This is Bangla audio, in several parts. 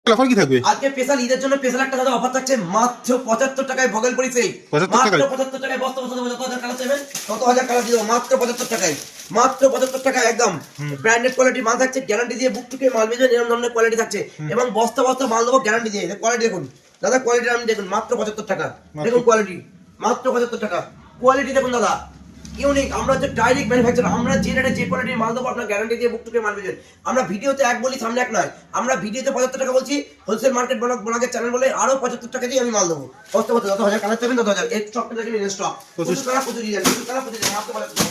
অফার কি থাকবে আজকে স্পেশাল ঈদের জন্য স্পেশাল একটা দাদা অফার থাকছে মাত্র 75 টাকায় ভগলপুরি সেল। মাত্র 75 টাকায় বস্তা বস্তা দেবো, যত হাজার কালার চাইবেন তত হাজার কালার দিয়ে দেবো মাত্র 75 টাকায়। মাত্র 75 টাকায় একদম ব্র্যান্ডেড কোয়ালিটির মাল থাকছে, গ্যারান্টি দিয়ে বুক টুকে মাল বেচবেন এরকম ধরনের কোয়ালিটি থাকছে, এবং বস্তা বস্তা মাল দেবো গ্যারান্টি দিয়ে। কোয়ালিটি দেখুন দাদা, কোয়ালিটি আমি দেখুন মাত্র 75 টাকা। দেখুন কোয়ালিটি মাত্র 75 টাকা। কোয়ালিটি দেখুন দাদা, ইউনিক। আমরা হচ্ছে ডাইরেক্ট ম্যানুফ্যাকচার, আমরা যে রেটে যে কোয়ালিটির মাল দেবো আপনার গ্যারান্টি দিয়ে বুক টুকে মাল বেচবেন। আমরা ভিডিওতে এক বলি, সামনে এক নয়। আমরা ভিডিওতে 75 টাকা বলছি, হোলসেল মার্কেট ব্লগের চ্যানেল বলে আরো 75 টাকা দিয়ে আমি মাল দেবো। বস্তা বস্তা যত হাজার কালার চাইবেন তত হাজার। এই স্টকটা দেখেন, এই স্টক প্রচুর কালার, প্রচুর ডিজাইন, প্রচুর কালার, প্রচুর ডিজাইন।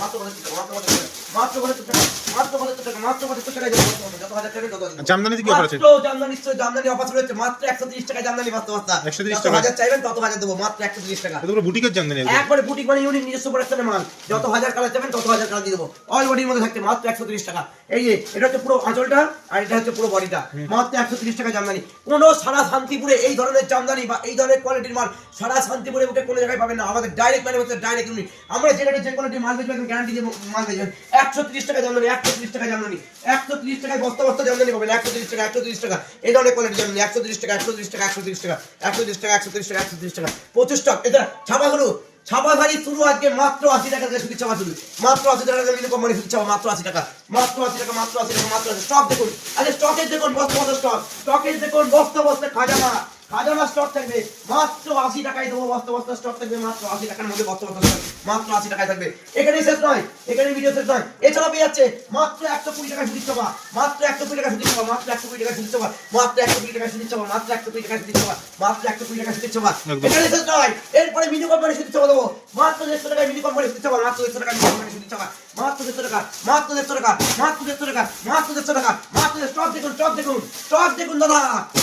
মাত্র 75 টাকা, মাত্র 75 টাকা, মাত্র 75 টাকা, মাত্র 75 টাকা, মাত্র 75 টাকা, মাত্র 75 টাকায় দেবো। যত হাজার চাইবেন তত হাজার। জামদানিতে কি অফার আছে? মাত্র জামদানি, জামদানি অফার চলছে মাত্র 130 টাকায়। জামদানি বস্তা বস্তা 130 যত টাকা। হাজার চাইবেন তত হাজার দেবো মাত্র 130 টাকা। এটা পুরো বুটিকের জামদানি একবারে বুটিক মানে ইউনিক নিজস্ব প্রোডাকশনের মাল। যত হাজার কালার চাইবেন তত হাজার কালার দিয়ে দেবো। অল বডির মধ্যে থাকছে মাত্র 130 টাকা। এই যে এটা হচ্ছে পুরো আঁচলটা, আর এটা হচ্ছে পুরো বডিটা, মাত্র 130 টাকা জামদানি। কোনো সারা শান্তিপুরে এই ধরনের জামদানি বা এই ধরনের কোয়ালিটির মাল সারা শান্তিপুরে বুকে কোনো জায়গায় পাবেন না। আমাদের ডাইরেক্ট ম্যানুফ্যাকচার, ডাইরেক্ট ইউনিক। আমরা যে রেটে যে কোয়ালিটির মাল বেচবেন গ্যারান্টি দিয়ে মাল বেচবেন। 130 টাকা জামদানি, 130 টাকা জামদানি, 130 টাকায় বস্তা বস্তা জামদানি পাবেন। 130 টাকা, 130 টাকা এই ধরনের কোয়ালিটি জামদানি। 130 টাকা, 130 টাকা, 130 টাকা, 130 টাকা, 130 টাকা, 130 টাকা। 25 স্টক। এটা ছাপাগুলো ছাপাধারি শুরু আজকে মাত্র 80 টাকা থেকে শুধু ছাপা শুরু। মাত্র 80 টাকা থেকে কোম্পানি শুধু ছাপা মাত্র 80 টাকা, মাত্র 80 টাকা, মাত্র 80 টাকা, মাত্র 80। স্টক দেখুন, আরে স্টকের দেখুন বস্তা বস্তা স্টক, স্টকের দেখুন বস্তা বস্তা খাজানা, খাজানা স্টক থাকবে মাত্র 80 টাকায় দেবো। বস্তা বস্তা স্টক থাকবে মাত্র 80 টাকার মধ্যে। বস্তা বস্তা স্টক মাত্র 80 টাকায় থাকবে। এখানেই শেষ নয়, এখানে ভিডিও শেষ নয়। এছাড়া পেয়ে যাচ্ছে মাত্র 120 টাকা শুধু ছাপা, মাত্র 120 টাকা শুধু ছাপা, মাত্র 120 টাকা শুধু ছাপা, মাত্র 120 টাকা শুধু ছাপা, মাত্র 120 টাকা শুধু ছাপা, মাত্র 120 টাকা শুধু ছাপা। এখানে শেষ নয়, এরপরে মিনি কোম্পানি শুধু ছাপা দেবো মাত্র 150 টাকায়। মিনি কোম্পানি শুধু ছাপা মাত্র 150 টাকা। মিনি কোম্পানি শুধু ছাপা মাত্র 150 টাকা, মাত্র 150 টাকা, মাত্র 150 টাকা, মাত্র 150 টাকা, মাত্র। স্টক দেখুন, স্টক দেখুন, স্টক দেখুন দাদা।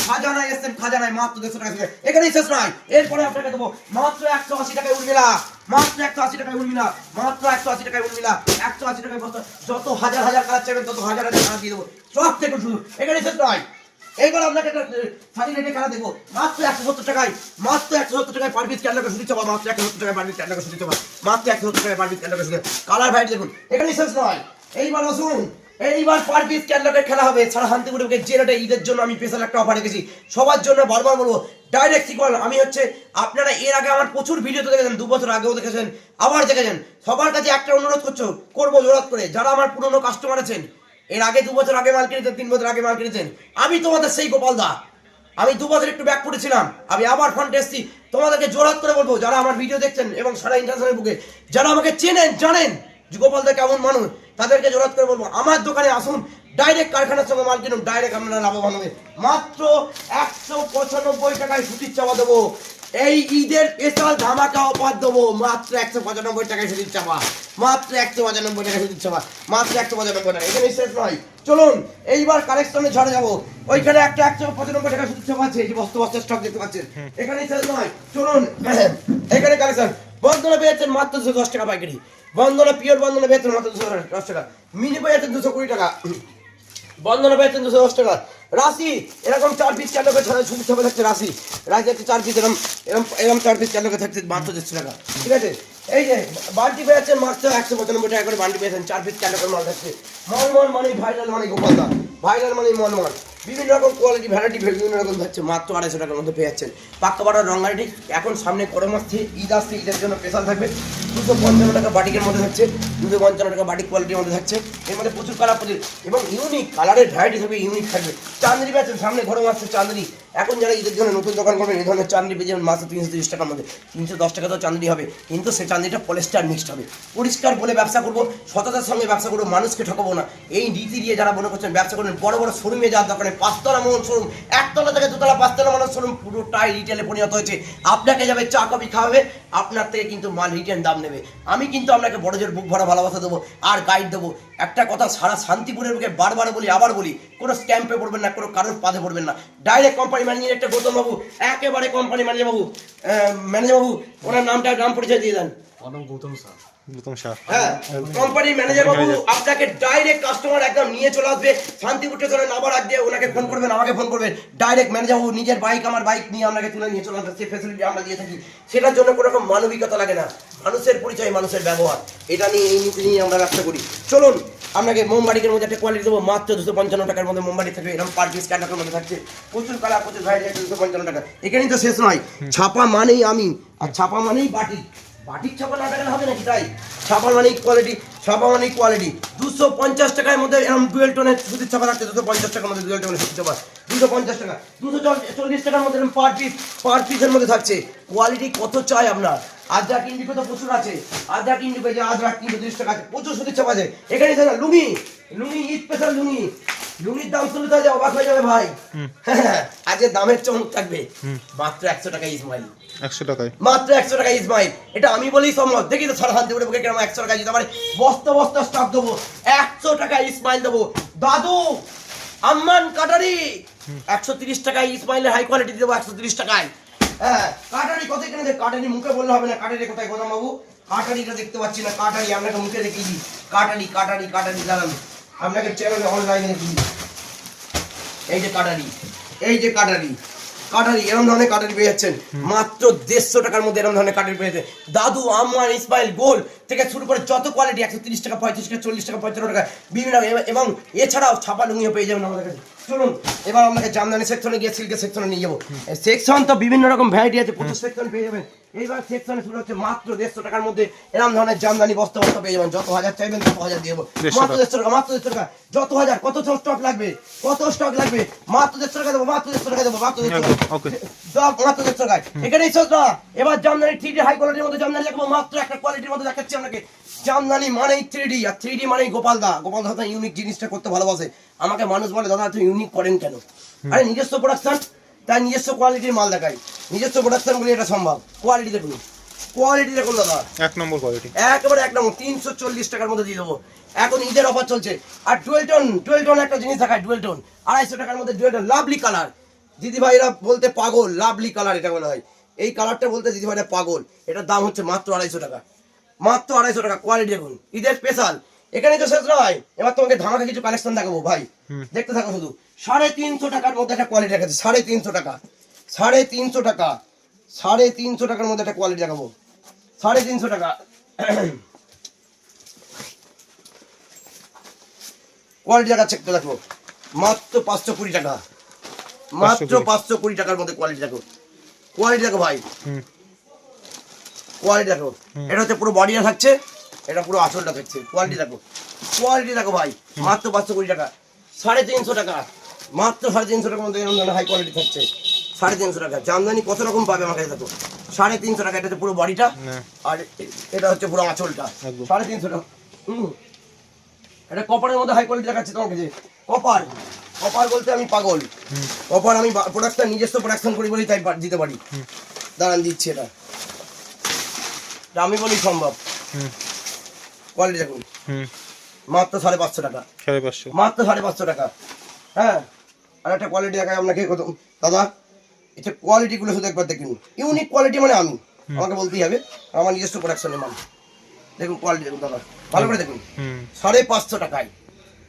খাজানায় এসেছেন, খাজানায় মাত্র 150 টাকা। এখানেই শেষ নয়, এরপরে আপনাকে দেবো মাত্র 180 টাকায় উর্মিলা, মাত্র 180 টাকায় উর্মিলা, মাত্র 180 টাকায় উর্মিলা, 180 টাকায় বস্তা। যত হাজার হাজার কালার চাইবেন তত হাজার হাজার কালার দিয়ে দেবো। স্টক দেখুন শুধু, এখানেই শেষ নয়। এইবার আপনাকে একটা শাড়ি রেটে খেলা দেবো মাত্র 170 টাকায়, মাত্র 170 টাকায় পার পিস ক্যান্ডেল শুধু চাপা, মাত্র 170 টাকায় পার পিস ক্যান্ডেল শুধু চাপা, মাত্র 170 টাকায় পার পিস ক্যান্ডেল শুধু। কালার ভাইট দেখুন, এখানেই শেষ নয়। এইবার আসুন, এইবার পার পিস ক্যান্ডেলের খেলা হবে সারা শান্তিপুরে যে রেটে। ঈদের জন্য আমি স্পেশাল একটা অফার রেখেছি সবার জন্য। বারবার বলবো ডাইরেক্ট সিকোয়াল। আমি হচ্ছে আপনারা এর আগে আমার প্রচুর ভিডিওতে দেখেছেন, 2 বছর আগেও দেখেছেন, আবার দেখেছেন। সবার কাছে একটা অনুরোধ করবো জোরাত করে, যারা আমার পুরনো কাস্টমার আছেন, এর আগে 2 বছর আগে মাল কিনেছেন, 3 বছর আগে মাল কিনেছেন, আমি তোমাদের সেই গোপাল দা। আমি 2 বছর একটু ব্যাক করেছিলাম, আমি আবার ফ্রন্টে এসেছি। তোমাদেরকে জোরাত করে বলবো, যারা আমার ভিডিও দেখছেন এবং সারা ইন্টারন্যাশনাল বুকে যারা আমাকে চেনেন, জানেন যে গোপাল দা কেমন মানুষ, তাদেরকে জোরাত করে বলবো আমার দোকানে আসুন, ডাইরেক্ট কারখানার সঙ্গে মাল কিনুন, ডাইরেক্ট আপনারা লাভবান হবে। মাত্র 195 টাকায় সুতির চাপা দেবো। এই ঈদের স্পেশাল ধামাকা অফার দেবো মাত্র 195 টাকায় সুতির চাপা, মাত্র 195 টাকায় সুতির চাপা, মাত্র 195 টাকা। এখানে শেষ নয়, চলুন এইবার কালেকশনে ঝড়ে যাবো। ওইখানে একটা 195 টাকা সুতির চাপা আছে, এই যে বস্তা বস্তা স্টক দেখতে পাচ্ছেন। এখানে শেষ নয়, চলুন এখানে কালেকশন। বন্ধনা পেয়েছেন মাত্র 210 টাকা পাইকারি। বন্ধনা পিওর বন্ধনা পেয়েছেন মাত্র 210 টাকা। মিনি পেয়েছেন 220 টাকা। বন্ধনা পেয়েছেন 210 টাকা। রাশি এরকম 4 পিস ক্যান্ডেল ছাড়া শুধু ছাপা থাকছে। রাশি রাশি একটা 4 পিস এরকম 4 পিস ক্যান্ডেল থাকছে মাত্র 150 টাকা। ঠিক আছে, এই যে বান্টি পেয়েছেন মাত্র 195 টাকা করে বান্টি পেয়েছেন। 4 পিস ক্যান্ডেল মাল থাকছে। মলমল মানে ভাইরাল মানে গোপাল দা, ভাইরাল মানে মলমল। বিভিন্ন রকম কোয়ালিটি ভ্যারাইটি বিভিন্ন রকম থাকছে মাত্র 250 টাকার মধ্যে পেয়ে যাচ্ছেন। পাক্কা বাটার রঙারিটি এখন সামনে গরম আসছে, ঈদ আসছে, ঈদের জন্য স্পেশাল থাকবে। 255 টাকা বাটিকের মধ্যে থাকছে, 255 টাকা বাটিক কোয়ালিটির মধ্যে থাকছে। এর মধ্যে প্রচুর কালার, প্রচুর এবং ইউনিক কালারের ভ্যারাইটি থাকবে, ইউনিক থাকবে। চাঁদনি পেয়েছেন সামনে গরম আসছে, চাঁদনি। এখন যারা ঈদের জন্য নতুন দোকান করবেন এই ধরনের চাঁদনি পেয়ে যাবেন মাত্র 330 টাকার মধ্যে। 310 টাকা তো চাঁদনি হবে, কিন্তু সেই চাঁদনিটা পলিস্টার মিক্সড হবে। পরিষ্কার বলে ব্যবসা করবো, সততার সঙ্গে ব্যবসা করবো, মানুষকে ঠকাবো না। এই রীতি দিয়ে যারা মনে করছেন ব্যবসা করবেন, বড় বড় শোরুমে যাওয়ার দোকানে 5 তলা মন শোরুম, 1 তলা থেকে 2 তলা 5 তলা মন শোরুম, পুরোটাই রিটেলে পরিণত হয়েছে। আপনাকে যাবে চা কফি খাওয়াবে, আপনার থেকে কিন্তু মাল রিটেল দাম নেবে। আমি কিন্তু আপনাকে বড় জোর বুক ভরা ভালোবাসা দেবো আর গাইড দেবো। একটা কথা সারা শান্তিপুরের বুকে বারবার বলি, আবার বলি, কোনো স্ক্যাম্পে পড়বেন না, কোনো কারোর পাধে পড়বেন না। ডাইরেক্ট কোম্পানি ম্যানেজার একটা গৌতম বাবু, একেবারে কোম্পানি ম্যানেজার বাবু, ওনার নাম পরিচয় দিয়ে দেন। নাম গৌতম স্যার। হ্যাঁ, কোম্পানির ম্যানেজার বাবু আপনাকে ডাইরেক্ট কাস্টমার একদম নিয়ে চলে আসবে শান্তিপুর স্টেশনের নাম্বার রাখ দিয়ে ওনাকে ফোন করবেন, আমাকে ফোন করবেন, ডাইরেক্ট ম্যানেজার বাবু নিজের বাইক আমার বাইক নিয়ে আপনাকে তুলে নিয়ে চলে আসবে। সেই ফ্যাসিলিটি আমরা দিয়ে থাকি, সেটার জন্য কোনো রকম মানবিকতা লাগে না, মানুষের পরিচয় মানুষের ব্যবহার, এটা নিয়ে এই নীতি নিয়ে আমরা ব্যবসা করি। চলুন আপনাকে মোমবাড়ির মধ্যে একটা কোয়ালিটি দেবো, মাত্র 255 টাকার মধ্যে মোমবাড়ি থাকবে, এরকম পার পিস ক্যাটাগরির মধ্যে থাকছে, প্রচুর কালার প্রচুর ভ্যারাইটি, 255 টাকা। এখানেই তো শেষ নয়, ছাপা মানেই আমি, আর ছাপা মানেই বাটিক, বাটিক ছাপা না টাকা হবে নাকি? তাই ছাপা মানেই কোয়ালিটি, ছাপা মানেই কোয়ালিটি। 250 টাকার মধ্যে এরকম ডুয়েল টোনের সুতির ছাপা রাখছে, 250 টাকার মধ্যে ডুয়েল টোনের সুতির ছাপা 250 টাকা, 240 টাকার মধ্যে এরকম পার পিসের মধ্যে থাকছে। কোয়ালিটি কত চাই আপনার? আদ্রাক ইন্ডিগো তো প্রচুর আছে, আদ্রাক ইন্ডিগো যে আদ্রাক 330 টাকা আছে, প্রচুর সুতির ছাপা আছে। এখানে লুঙ্গি, লুঙ্গি ঈদ স্পেশাল লুঙ্গি, লুঙ্গির দাম শুনতে হয় অবাক হয়ে যাবে ভাই। আজকে দামের চমক থাকবে, মাত্র 100 টাকা ইসমাইল, 100 টাকায়, মাত্র 100 টাকা ইসমাইল। এটা আমি বলি সম্ভব, দেখি তো সারা শান্তি বুকে কেমন 100 টাকা দিতে পারে। বস্তা বস্তা স্টক দেবো, 100 টাকা ইসমাইল দেবো। দাদু আম্মান কাটারি 130 টাকায় ইসমাইলের হাই কোয়ালিটি দেবো, 130 টাকায়। হ্যাঁ, কাটারি কত এখানে? কাটারি মুখে বললে হবে না, কাটারি কোথায় গোদাম বাবু? কাটারিটা দেখতে পাচ্ছি না, কাটারি আপনাকে মুখে দেখিয়ে দিই, কাটারি কাটারি কাটারি দাঁড়ান, আপনাকে চ্যানেলে অনলাইনে দেখিয়ে দিই। এই যে কাটারি, এই যে কাটারি, কাটারি এরকম ধরনের কাটারি পেয়ে যাচ্ছেন মাত্র 150 টাকার মধ্যে, এরকম ধরনের কাটারি পেয়ে যাচ্ছেন। দাদু আম্মান ইসমাইল গোল থেকে শুরু করে যত কোয়ালিটি 130 টাকা, 35 টাকা, 40 টাকা, 55 টাকা বিভিন্ন, এবং এছাড়াও ছাপা লুঙ্গিও পেয়ে যাবেন আমাদের কাছে। চলুন এবার আপনাকে জামদানি সেকশনে গিয়ে সিল্কের সেকশনে নিয়ে যাবো। সেকশন তো বিভিন্ন রকম ভ্যারাইটি আছে, প্রচুর সেকশন পেয়ে যাবেন। এইবার সেকশনে শুরু হচ্ছে মাত্র 150 টাকার মধ্যে এরকম ধরনের জামদানি বস্তা বস্তা পেয়ে যাবেন, যত হাজার চাইবেন তত হাজার দিয়ে দেবো, মাত্র 150 টাকা, মাত্র 150 টাকা, যত হাজার, কত স্টক লাগবে, কত স্টক লাগবে, মাত্র 150 টাকা দেবো, মাত্র 150 টাকা দেবো, মাত্র 150 টাকা, মাত্র 150 টাকায়। এখানেই শেষ না, এবার জামদানি 3D হাই কোয়ালিটির মধ্যে জামদানি দেখবো, মাত্র একটা কোয়ালিটির মধ্যে দেখাচ্ছি আপনাকে। জামদানি মানেই 3D, আর 3D মানেই গোপালদা, গোপালদা তো ইউনিক জিনিসটা করতে ভালোবাসে। আমাকে মানুষ বলে দাদা তুমি ইউনিক করেন কেন? আরে নিজস্ব প্রোডাকশন, তাই নিজস্ব কোয়ালিটির মাল দেখাই, নিজস্ব প্রোডাকশন বলে এটা সম্ভব। কোয়ালিটি দেখুন, কোয়ালিটি দেখুন দাদা, এক নম্বর কোয়ালিটি, একেবারে এক নম্বর, 340 টাকার মধ্যে দিয়ে দেবো। এখন ঈদের অফার চলছে। আর ডুয়েল টোন একটা জিনিস দেখায়, ডুয়েল টোন 250 টাকার মধ্যে ডুয়েল টোন, লাভলি কালার, দিদি ভাইরা বলতে পাগল, লাভলি কালার এটা বলা হয়, এই কালারটা বলতে দিদি ভাইরা পাগল। এটার দাম হচ্ছে মাত্র 250 টাকা, মাত্র 250 টাকা। কোয়ালিটি দেখুন, ঈদের স্পেশাল। এখানে তো শেষ নয়, এবার তোমাকে ধামাকা কিছু কালেকশন দেখাবো ভাই, দেখতে থাকো শুধু। 350 টাকার মধ্যে একটা কোয়ালিটি দেখাচ্ছে, 350 টাকা, 350 টাকা, 350 টাকার মধ্যে একটা কোয়ালিটি দেখাবো, 350 টাকা। কোয়ালিটি দেখাচ্ছে একটু দেখো, মাত্র 520 টাকা, মাত্র 520 টাকার মধ্যে কোয়ালিটি দেখো, কোয়ালিটি দেখো ভাই, কোয়ালিটি দেখো। এটা হচ্ছে পুরো বডিটা থাকছে, এটা পুরো আঁচলটা থাকছে, কোয়ালিটি দেখো, কোয়ালিটি দেখো ভাই, মাত্র 520 টাকা, 350 টাকা, মাত্র 350 টাকার মধ্যে এরকম হাই কোয়ালিটি থাকছে, 350 টাকা। জামদানি কত রকম পাবে আমার কাছে দেখো, 350 টাকা। এটা হচ্ছে পুরো বডিটা, আর এটা হচ্ছে পুরো আঁচলটা, 350 টাকা। এটা কপারের মধ্যে হাই কোয়ালিটি দেখাচ্ছে তোমার কাছে। কপার, কপার বলতে আমি পাগল, কপার আমি প্রোডাকশন নিজস্ব প্রোডাকশন করি বলেই তাই দিতে পারি। দাঁড়ান দিচ্ছি, এটা আমি বলি সম্ভব। কোয়ালিটি দেখুন, মাত্র 550 টাকা, মাত্র 550 টাকা। হ্যাঁ, আর একটা কোয়ালিটি দেখায় আপনাকে দাদা, এটা কোয়ালিটি গুলো শুধু একবার দেখুন, ইউনিক কোয়ালিটি মানে আমি, আমাকে বলতেই হবে, আমার নিজস্ব প্রোডাকশনের মাল। দেখুন কোয়ালিটি দেখুন দাদা, ভালো করে দেখুন, 550 টাকায়।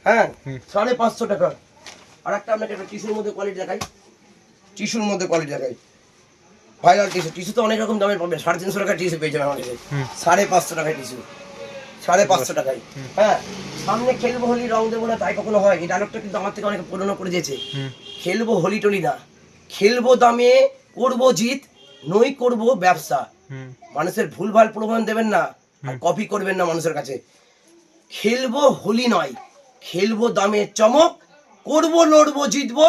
হ্যাঁ, 550 টাকা। আর একটা আপনাকে একটা টিস্যুর মধ্যে কোয়ালিটি দেখাই, টিস্যুর মধ্যে কোয়ালিটি দেখাই, ভাইরাল টিস্যু। টিস্যু তো অনেক রকম দামের পাবে, 350 টাকার টিস্যু পেয়ে যাবেন আমার কাছে, 550 টাকায় টিস্যু, 550 টাকায়। হ্যাঁ, সামনে খেলবো হোলি, রং দেবো না তাই কখনো হয়? এই ডায়লগটা কিন্তু আমার থেকে অনেক পুরনো করে দিয়েছে। খেলবো হোলি টলি না, খেলবো দামে, করবো জিত, নই করবো ব্যবসা। মানুষের ভুলভাল প্রমাণ দেবেন না, আর কপি করবেন না মানুষের কাছে। খেলবো হোলি নয়, খেলবো দামে চমক, করবো লড়বো জিতবো,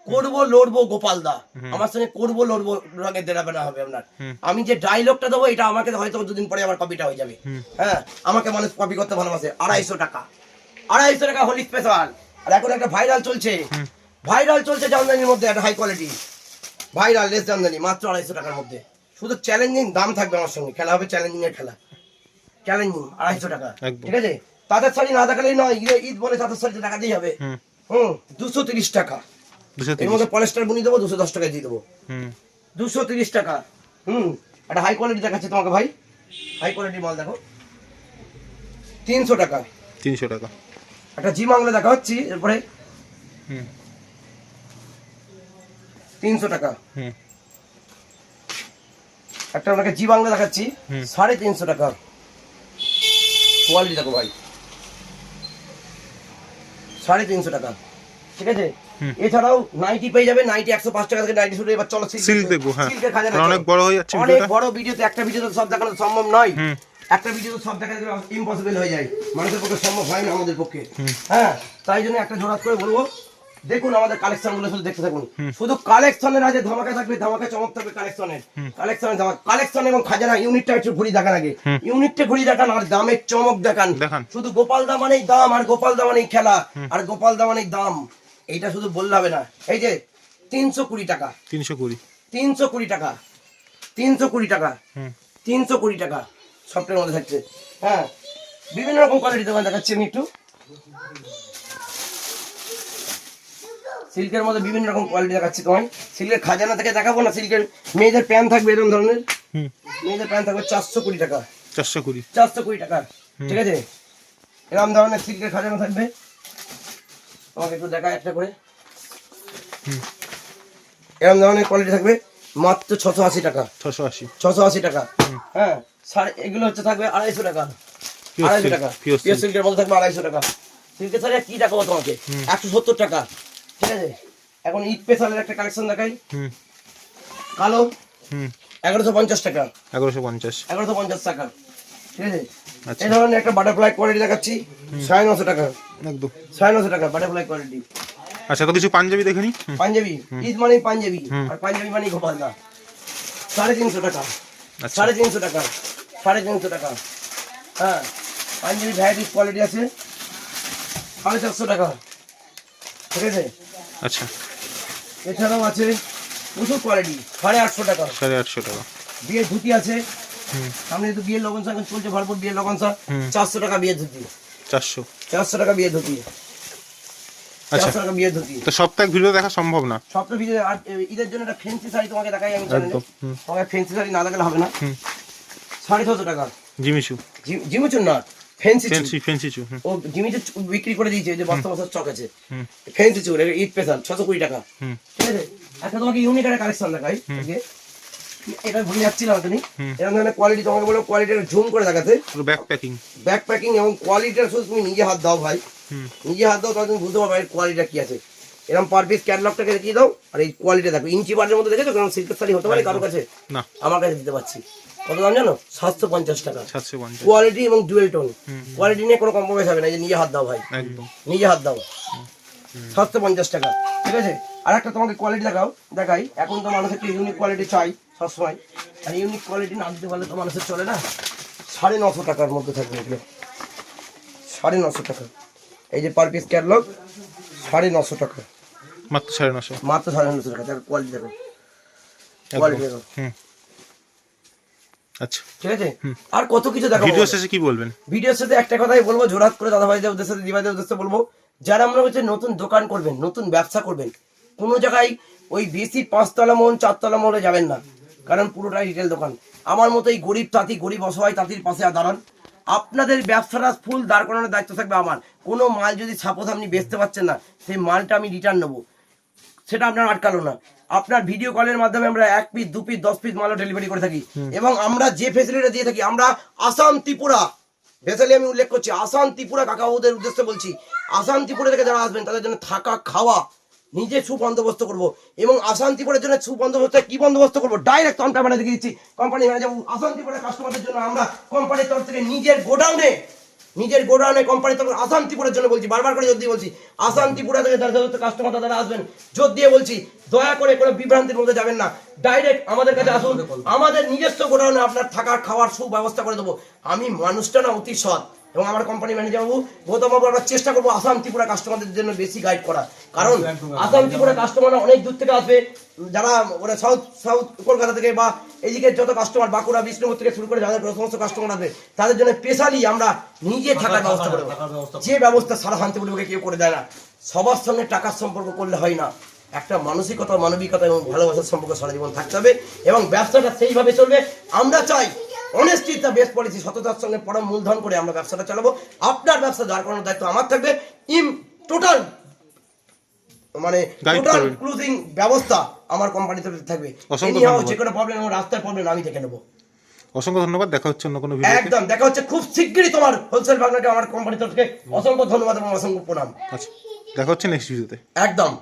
করবো লড়বো গোপালদা। আমার সঙ্গে করবো লড়বো রঙের দেড়াবেনা হবে আপনার। আমি যে ডায়লগটা দেবো এটা আমাকে হয়তো 2 দিন পরে আমার কপিটা হয়ে যাবে। হ্যাঁ, আমাকে মানুষ কপি করতে ভালোবাসে। 250 টাকা, 250 টাকা হোলি স্পেশাল। আর এখন একটা ভাইরাল চলছে, ভাইরাল চলছে জামদানির মধ্যে একটা high quality viral lace jamdani, মাত্র 250 টাকার মধ্যে। শুধু চ্যালেঞ্জিং দাম থাকবে, আমার সঙ্গে খেলা হবে, চ্যালেঞ্জিং এর খেলা, চ্যালেঞ্জিং। 250 টাকা, ঠিক আছে। তাদের শাড়ি না দেখালেই নয়, ঈদ বলে তাদের শাড়ি দেখাতেই হবে। 230 টাকা, এর মধ্যে পলিস্টার বুনি দেবো, 210 টাকা দিয়ে দেবো, 230 টাকা। একটা হাই কোয়ালিটি দেখাচ্ছে তোমাকে ভাই, হাই কোয়ালিটি মাল দেখো, 300 টাকা। 300 টাকা। একটা জি বাংলা দেখা হচ্ছে এরপরে 300 টাকা। একটা আপনাকে জি বাংলা দেখাচ্ছি 350 টাকা। কোয়ালিটি দেখো ভাই, 350 টাকা, ঠিক আছে। এছাড়াও নাইটি পেয়ে যাবে, নাইটি 105 টাকা থেকে নাইটি শুরু। এবার চলো সিল্ক দেখবো। হ্যাঁ, সিল্কের খাজানা অনেক বড় হয়ে যাচ্ছে অনেক ভিডিওটা। বড় ভিডিওতে একটা ভিডিওতে সব দেখানো সম্ভব নয়। একটা ভিডিওতে সব দেখানো ইম্পসিবল হয়ে যায়, মানুষের পক্ষে সম্ভব হয় না, আমাদের পক্ষে। হ্যাঁ, তাই জন্য একটা জোড়াত করে বলবো, দেখুন আমাদের কালেকশন গুলো শুধু দেখতে থাকুন। শুধু কালেকশনের আছে ধামাকা থাকবে, ধামাকা চমক থাকবে কালেকশনের। কালেকশনের ধামাকা, কালেকশন এবং খাজানা ইউনিটটা একটু ঘুরি দেখান আগে। ইউনিটটা ঘুরি দেখান আর দামের চমক দেখান। শুধু গোপাল দা মানেই দাম, আর গোপাল দা মানেই খেলা, আর গোপাল দা মানেই দাম, এইটা শুধু বললে হবে না। এই যে 320 টাকা, 320 320 টাকা, 320 টাকা, 320 টাকা সফটের মধ্যে থাকছে। হ্যাঁ, বিভিন্ন রকম কোয়ালিটি দোকান দেখাচ্ছি আমি একটু। সিল্কের মধ্যে বিভিন্ন রকম কোয়ালিটি দেখাচ্ছি তোমায়। সিল্কের খাজানা থেকে দেখাবো না। সিল্কের মেয়েদের প্যান্ট থাকবে এরকম ধরনের, মেয়েদের প্যান্ট থাকবে 420 টাকা। 420 টাকা, ঠিক আছে। এরকম ধরনের সিল্কের খাজানা থাকবে, তোমাকে একটু দেখা একটা করে। এরকম ধরনের কোয়ালিটি থাকবে মাত্র 680 টাকা। 680 টাকা। হ্যাঁ, এগুলো হচ্ছে থাকবে 250 টাকা। 250 টাকা পিওর সিল্কের মধ্যে থাকবে 250 টাকা। সিল্কের শাড়ি কি দেখাবো তোমাকে, 170 টাকা, ঠিক আছে। এখন ঈদ স্পেশালের একটা কালেকশন দেখাই, কালো 1150 টাকা। 1150 টাকা, ঠিক আছে। এই ধরনের একটা বাটারফ্লাই কোয়ালিটি দেখাচ্ছি 950 টাকা। একদম 950 টাকা বাটারফ্লাই কোয়ালিটি। আচ্ছা, তো কিছু পাঞ্জাবি দেখে নি। পাঞ্জাবি, ঈদ মানে পাঞ্জাবি, আর পাঞ্জাবি মানে গোপাল দা। 350 টাকা, 350 টাকা, 350 টাকা। হ্যাঁ, পাঞ্জাবি ভ্যারাইটিস কোয়ালিটি আছে 450 টাকা, ঠিক আছে। আচ্ছা, এছাড়াও আছে প্রচুর কোয়ালিটি 850 টাকা। 850 টাকা। বিয়ের ধুতি আছে, সামনে তো বিয়ের লগন এখন চলছে ভরপুর, বিয়ের লগন 400 টাকা বিয়ের ধুতি। 400 টাকা বিয়ের ধুতি। আচ্ছা, 400 টাকা বিয়ের ধুতি। তো সপ্তাহে ভিডিও দেখা সম্ভব না, সপ্তাহে ভিডিও। আর ঈদের জন্য একটা ফ্যান্সি শাড়ি তোমাকে দেখাই আমি চ্যানেলে। তোমাকে ফ্যান্সি শাড়ি না দেখালে হবে না। 650 টাকা। জিমিচু না, ফ্যান্সি চু। ও জিমিচু বিক্রি করে দিয়েছে, যে বস্তা বস্তা স্টক আছে। ফ্যান্সি চু ঈদ স্পেশাল 620 টাকা, ঠিক আছে। একটা তোমাকে ইউনিক একটা কালেকশন দেখাই, এটা ভুলে যাচ্ছিলাম তুমি। এরকম ধরনের কোয়ালিটি তোমাকে বলবো, কোয়ালিটিটা জুম করে দেখাতে। ব্যাক প্যাকিং এবং কোয়ালিটিটা শুধু তুমি নিজে হাত দাও ভাই, নিজে হাত দাও, তাহলে তুমি বুঝতে পারবে কোয়ালিটিটা কি আছে। এরকম পার পিস ক্যাটালগটাকে দেখিয়ে দাও, আর এই কোয়ালিটি দেখো। ইঞ্চি বারের মধ্যে দেখেছো, কারণ সিল্কের শাড়ি হতে পারে কারো কাছে, আমার কাছে দিতে পারছি। কত দাম জানো? 750 টাকা। কোয়ালিটি এবং ডুয়েল টোন, কোয়ালিটি নিয়ে কোনো কম্প্রোমাইজ হবে না। যে নিজে হাত দাও ভাই, নিজে হাত দাও। 750 টাকা, ঠিক আছে। আর একটা তোমাকে কোয়ালিটি দেখাই। এখন তো মানুষ একটু ইউনিক কোয়ালিটি চাই সবসময়, আর ইউনিক কোয়ালিটি না দিতে পারলে তো মানুষের চলে না। 950 টাকার মধ্যে থাকবে এগুলো, 950 টাকা। এই যে পার পিস ক্যাটালগ 950 টাকা, মাত্র 950 টাকা। তার কোয়ালিটি দেখো, কোয়ালিটি দেখো। আচ্ছা, ঠিক আছে। আর কত কিছু দেখো। ভিডিও শেষে কি বলবেন? ভিডিওর সাথে একটা কথাই বলবো, জোরাত করে দাদা ভাইদের উদ্দেশ্যে, দিদি ভাইদের উদ্দেশ্যে বলবো, যারা আমরা হচ্ছে নতুন দোকান করবেন, নতুন ব্যবসা করবেন, কোনো জায়গায় ওই বেশি 5 তলা মহল 4 তলা মহলে যাবেন না, কারণ পুরোটাই রিটেল দোকান। আমার মতো এই গরিব তাঁতি, গরিব অসহায় তাঁতির পাশে দাঁড়ান। আপনাদের ব্যবসাটা ফুল দাঁড় করানোর দায়িত্ব থাকবে আমার। কোনো মাল যদি সাপোজ আপনি বেচতে পারছেন না, সেই মালটা আমি রিটার্ন নেবো, সেটা আপনার আটকালো না। আপনার ভিডিও কলের মাধ্যমে আমরা 1 পিস 2 পিস 10 পিস মালও ডেলিভারি করে থাকি। এবং আমরা যে ফেসিলিটি দিয়ে থাকি, আমরা আসাম ত্রিপুরা, স্পেশালি আমি উল্লেখ করছি, আসাম ত্রিপুরা কাকাবাবুদের উদ্দেশ্যে বলছি, আসাম ত্রিপুরা থেকে যারা আসবেন তাদের জন্য থাকা খাওয়া নিজে সুবন্দোবস্ত করবো। এবং আসাম ত্রিপুরার জন্য সুবন্দোবস্ত কি বন্দোবস্ত করবো, ডাইরেক্ট অন ক্যামেরা দেখিয়ে দিচ্ছি। কোম্পানি ম্যানেজার আসাম ত্রিপুরা কাস্টমারদের জন্য আমরা কোম্পানির তরফ থেকে নিজের গোডাউনে কোম্পানির তরফ, আসাম ত্রিপুরার জন্য বলছি, বারবার করে জোর দিয়ে বলছি, আসাম ত্রিপুরা থেকে যারা কাস্টমার তারা আসবেন, জোর দিয়ে বলছি, দয়া করে কোনো বিভ্রান্তির মধ্যে যাবেন না। ডাইরেক্ট আমাদের কাছে আসুন, আমাদের নিজস্ব গোডাউনে আপনার থাকার খাওয়ার সুব্যবস্থা করে দেবো। আমি মানুষটা না অতি সৎ, এবং আমার কোম্পানি ম্যানেজার বাবু গৌতম বাবু আমরা চেষ্টা করবো আসাম ত্রিপুরা কাস্টমারদের জন্য বেশি গাইড করা। কারণ আসাম ত্রিপুরা কাস্টমাররা অনেক দূর থেকে আসবে, যারা ওরা সাউথ কলকাতা থেকে বা এদিকে যত কাস্টমার, বাঁকুড়া বিষ্ণুপুর থেকে শুরু করে যাদের সমস্ত কাস্টমার আসবে, তাদের জন্য স্পেশালি আমরা নিজে থাকার ব্যবস্থা করবো। যে ব্যবস্থা সারা শান্তিপুরকে কেউ করে দেয় না। সবার সঙ্গে টাকার সম্পর্ক করলে হয় না। একটা মানসিকতা, মানবিকতা এবং ভালোবাসার সম্পর্ক সারা জীবন থাকতে হবে এবং ব্যবসাটা সেইভাবে চলবে। আমরা চাই honesty is the best policy, সততার সঙ্গে পরম মূলধন করে আমরা ব্যবসাটা চালাবো। আপনার ব্যবসা দাঁড় করানোর দায়িত্ব আমার থাকবে। টোটাল মানে Guide টোটাল করবেন। ক্লোজিং ব্যবস্থা আমার কোম্পানিতে থাকবে। অসংখ্য এনিহাও ধন্যবাদ। যে কোনো প্রবলেম, রাস্তার প্রবলেম আমি দেখে নেবো। অসংখ্য ধন্যবাদ, দেখা হচ্ছে অন্য কোনো ভিডিওতে। একদম দেখা হচ্ছে খুব শিগগিরই। তোমার হোলসেল ভাগনাকে আমার কোম্পানি তরফ থেকে অসংখ্য ধন্যবাদ এবং অসংখ্য প্রণাম। আচ্ছা, দেখা হচ্ছে নেক্সট ভিডিওতে। একদম।